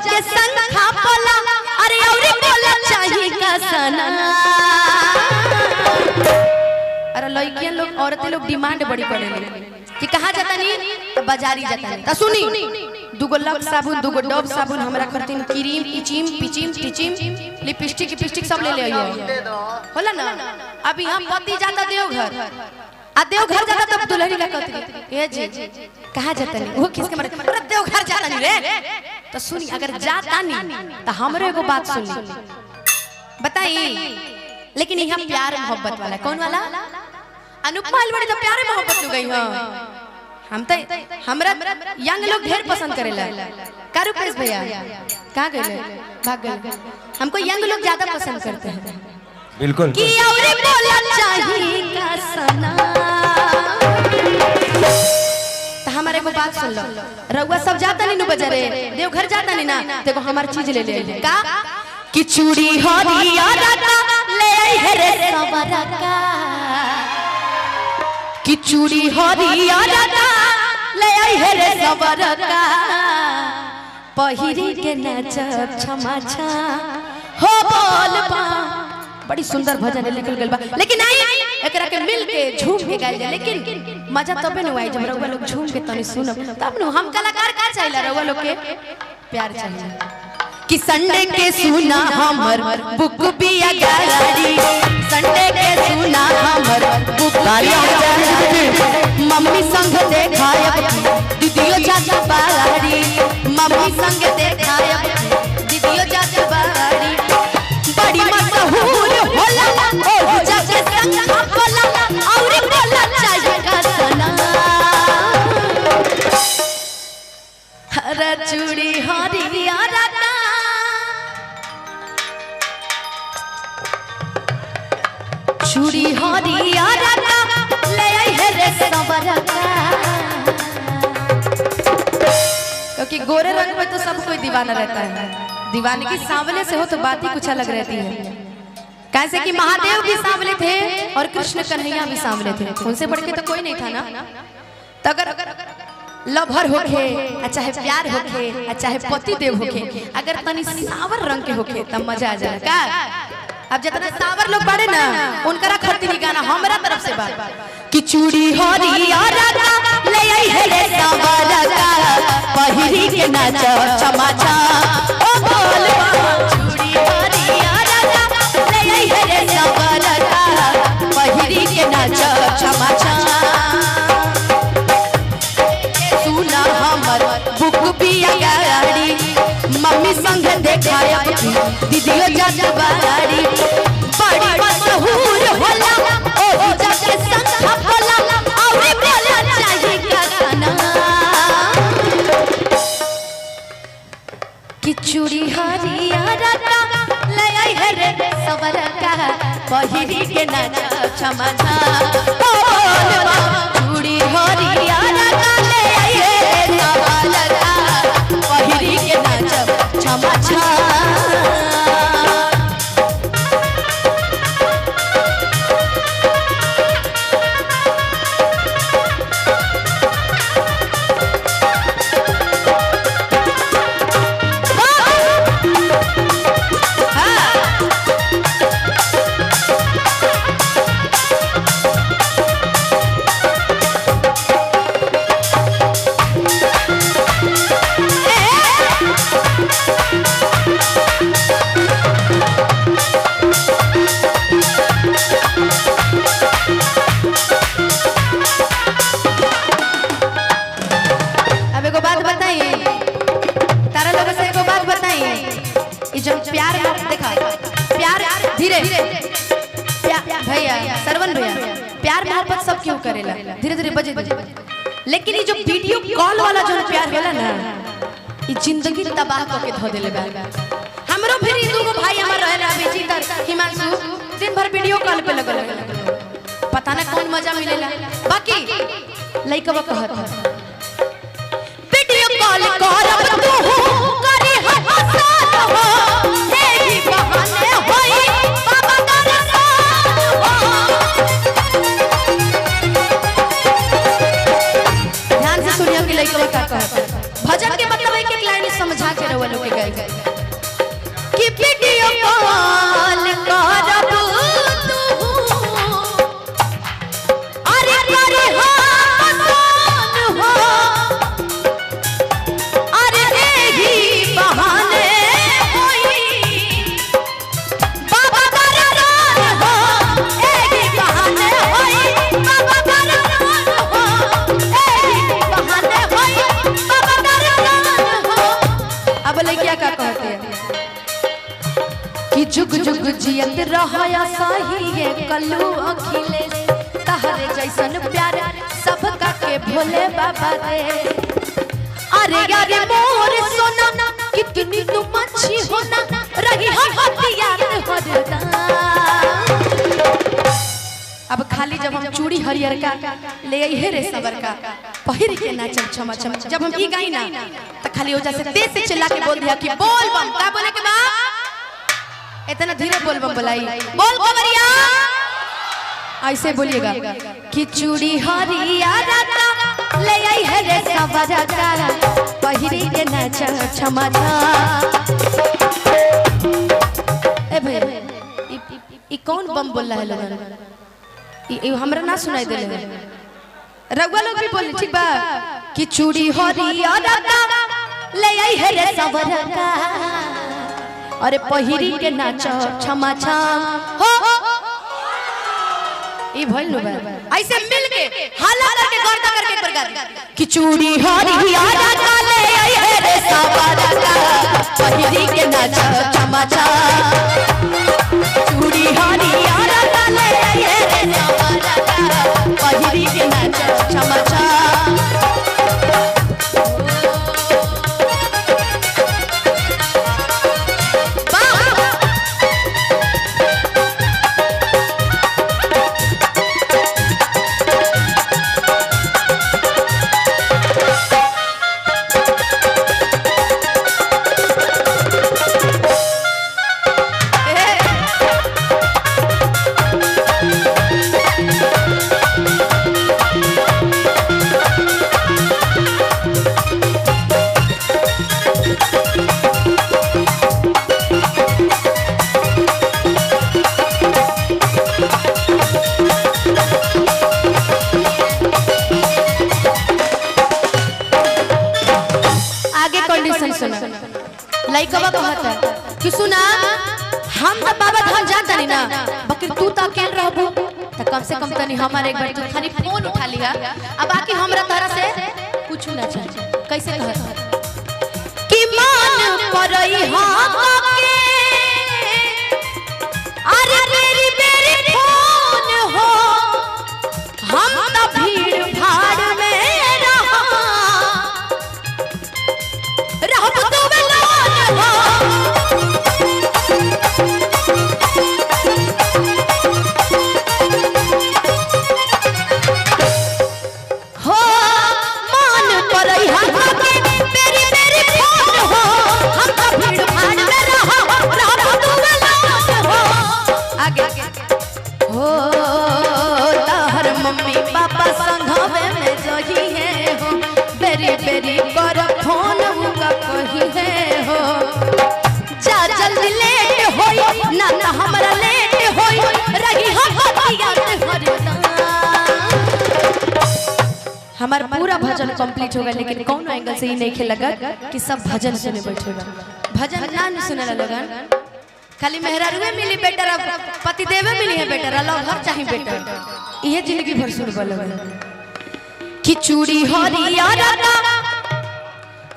जाके संग खापला अरे औरी बोला चाहिए का सना। अरे लड़कियां लोग औरतें लोग डिमांड बड़ी करेले कि कहाँ जाता नहीं तो बाजारी जाता नहीं तो सुनी दुगो लक्स साबुन दुगो डब साबुन हमरा करतीन क्रीम इचिम पिचिम टिचिम लिपस्टिक सब ले ले आइयो होला ना। अभी हम पति जाता देवघर आ देवघर जाता तब दुल्हन का कहती ए जी कहाँ जाता नहीं वो किसके मारे अरे देवघर जाता नहीं रे। तो सुनी अगर जाता नहीं तो हमरे एगो बात सुन ली बताई। लेकिन यहाँ प्यार मोहब्बत वाला कौन वाला अनुपमा अलवाड़ी तो प्यारे मोहब्बत हो गई। हां हम तो हमरा यंग लोग ढेर पसंद करेला का रुपेश भैया कहाँ गए भाग गए। हमको यंग लोग ज्यादा पसंद करते हैं बिल्कुल कि औरे बोला चाहिए का सना। तो हमारे को बात सुन लो रउआ सब जाता नहीं नु बाजारे देवघर जाता नहीं ना देखो हमारी चीज ले ले का कि चूड़ी हरिया रका ले आई है रे सवरा का कि चूड़ी हरिया रका ले आई है रे सवरा का पहिरी के नाचब छमा छा हो बोल बा। बड़ी सुंदर भजन लिखल गइल बा लेकिन आई एकरा के मिल के झूम के गाइल जाए लेकिन मजा तबे न आई जब रउआ लोग झूम के तनी सुनब तब न हम कलाकार का चाहिए रउआ लोग के प्यार चाहिए कि संडे के सुना हमर बुक बिया गाड़ी संडे के सुना हमर बुक बिया गाड़ी मम्मी संग देखायब दीदियो चाचा बाड़ी मम्मी संग देखायब दीदियो चाचा बाड़ी बड़ी मशहूर होला ओ चाचा संग होला और बोला चाहिए का सना। हरा चूड़ी हरिया रका चूड़ी हरिया रका ले आई है रे सवरा का। क्योंकि गोरे रंग में तो सब कोई दीवाना रहता है दीवाने की सांवले से हो तो बात ही कुछ अलग रहती है। कैसे कि महादेव भी सांवले थे और कृष्ण कन्हैया भी सांवले थे उनसे बढ़ के तो कोई नहीं था ना। तो अगर लभर होके चाहे प्यार होके चाहे पति देव होके अगर तनी सावर रंग के होके तब मजा आ जाए का। अब जितना सावर लोग बड़े ना उनका खर्ची नहीं गाना हमरा तरफ से बात कि चूड़ी हरिया रका ले आई है रे सवरा का पहिरी के नाच छमा छा ओ बोल चूड़ी हरिया रका ले आई है रे सवरा का पहिरी के नाच छमा छा। सुना हमर बुक बिया गाड़ी मम्मी संग देखायब दीदियो चाचा बाड़ी बड़ी मशहूर होला ओ जाके संग होला और बोला चाहिए का सना। कि चूड़ी हरिया रका ले आई है रे सवरा का पहिरी के नाच छमा छा ओ बोलवा चूड़ी हरिया रका ले आई है रे सवरा का पहिरी के नाच छमा छा। प्यार देखा प्यार धीरे भैया सरवन भैया प्यार मोहब्बत सब क्यों करेला धीरे धीरे बजे लेकिन ये जो वीडियो कॉल वाला जो प्यार होला ना ये जिंदगी तबाह करके धो देले बा। हमरो फिर ई दूगो भाई हमर रहला बेचितर हिमांशु दिन भर वीडियो कॉल पे लगल पता ना कौन मजा मिलेला। बाकी लइकवा कहत वीडियो कॉल करब तू करी हसन हो तेरी बहाने होई बाबा दरसान हो। ध्यान से सुनियो कि लइकवा का कहत भजन के मतलब एक एक लाइन समझा के रहो लोग के गाय कि वीडियो कॉल करब तू अरे करे हम हो अरे एही बहाने होई बाबा दरबार हो एही बहाने होई बाबा दरबार हो एही बहाने होई बाबा दरबार हो। अब लड़कियां क्या कहते हैं कि जुग जुग जियत रहया सही ये कल्लू अखिलेश तहरे जैसन प्यार सबका के भोले बाबा दे। अरे यार मोर सोना कितनी तुम अच्छी होना रही हथियार हरदा। अब खाली जब हम चूड़ी हरियर का ले आई है रे सबर का पहिर के नाचम छमा छम जब हम ई गाई ना तो खाली हो जैसे तेज से चिल्ला के बोल दिया कि बोल बम का बोले के बा इतना धीरे बोल बम बुलाई बोल कवरिया ऐसे बोलिएगा कि चूड़ी हरिया राता ले आई है रे सवरा का पहिरी के नाच छमा ए भाई ई कौन बम बोल रहा है लोगन ई हमरा ना सुनाई देले रघुआ लोग भी बोले ठीक बा कि चूड़ी हरिया राता ले आई है रे सवरा का अरे पहिरी के नाच छमा छम हो ई भइल बा ऐसे मिल के हाला करके गर्दा करके एक बार कि चूड़ी हरिया राता ले आई है रे सवरा का पहिरी के नाच छमा छम चूड़ी हरिया राता ले आई है रे सवरा का पहिरी के नाच छमा छम। लइकवा कहता कि सुना हम तो बाबा धाम जाता नहीं ना बकर तू तो अकेले रहबो तो कम से कम तनी हमारे एक बार तू खाली फोन उठा लिया अब बाकी हमरा तरह से कुछ ना चाहिए। कैसे कहता कि मान परई हां के अरे मेरी मेरी फोन हो हम तो भीड़ भाड़ में हमारा पूरा भजन कंप्लीट होगा लेकिन कौन एंगल से ही नहीं खेल लगा कि सब भजन सुने बैठेगा भजन ना सुने लगन खाली मेहरारुए मिली बेटा पति देवे मिली है बेटा लो घर चाहिए बेटा ये जिंदगी भर सुनबा लगन कि चूड़ी हरिया राता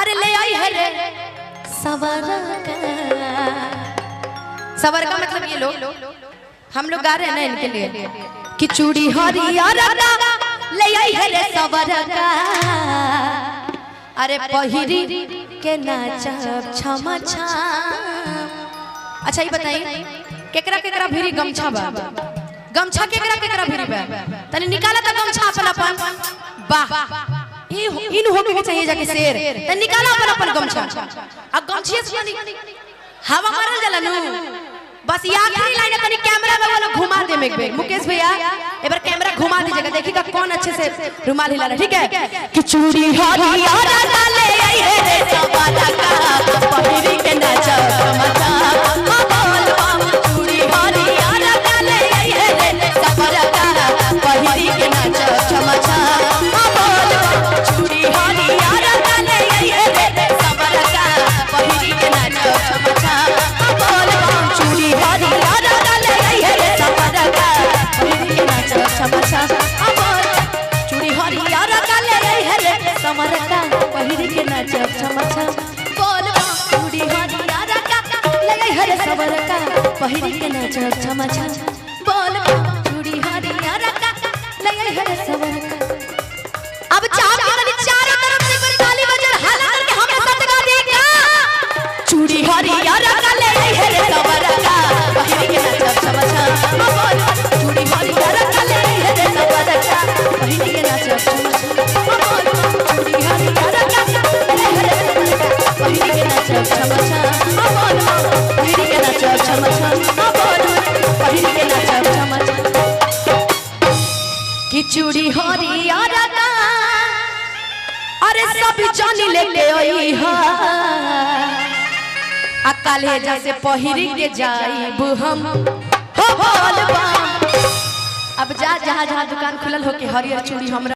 अरे ले आई है रे सवरा का मतलब ये लोग हम लोग गा रहे हैं ना इनके लिए कि चूड़ी हरिया राता ले आई है रे सवरा का अरे पहिरी के नाचब छमा छम। अच्छा ये बताइए केकरा केकरा भिरी गमछा बा गमछा केकरा केकरा भिरी बा तने निकाला त गमछा अपन अपन वाह इन होने के चाहिए जाके शेर तने निकाला अपन अपन गमछा अब गमछिए से हवा मारल जाला नु बस ये आखिरी लाइन है, तनी कैमरा में वाला घुमा दे में एक मुकेश भैया एक बार कैमरा घुमा दीजिएगा, देखिएगा कौन अच्छे से रुमाल हिला रहा है, ठीक है। कि चूड़ी हरियारा डाले आई है रे सवाला का पहिरी के नाचा मचा बोल बम चूड़ी हरियारा डाले आई है रे सवाला का पहिरी के नाचा मचा बोल बम चूड़ी हरियारा डाले आई है रे सवाला का पहिरी के नाचा मचा बोल बम चूड़ी हरियारा डाले आई है रे सवाला का पहिरी के नाचा मचा बोल चूड़ी हरियारा डाले आई है रे सवाला का पहिरी के नाचा मचा बोल चूड़ी हरियारा का लगे हरे सबर का पहिरी के नाचा मचा बोल चूड़ी हरियारा का लगे हरे सबर का। अब चाप के चारों तरफ से कोई ताली बजा हाला करके हमरे साथ गा देगा। चूड़ी हरियारा का लगे हरे सबर का पहिरी के नाचा मचा बोल चूड़ी हरियारा का लगे हरे सबर का पहिरी के नाचा मचा बोल चूड़ी हरियारा का लगे हरे सबर का पहिरी के नाचा मचा बोल पहिरी के नाचा मचा बोल पहिरी के नाचा मचा। कि चूड़ी हरियारा का अरे सब जानी लेके आई हा अकाले जैसे पहिरी के जाइब हम हो बोल बम। अब जा जहाँ जहाँ दुकान खुलल हो के हरियर चूड़ी हमरा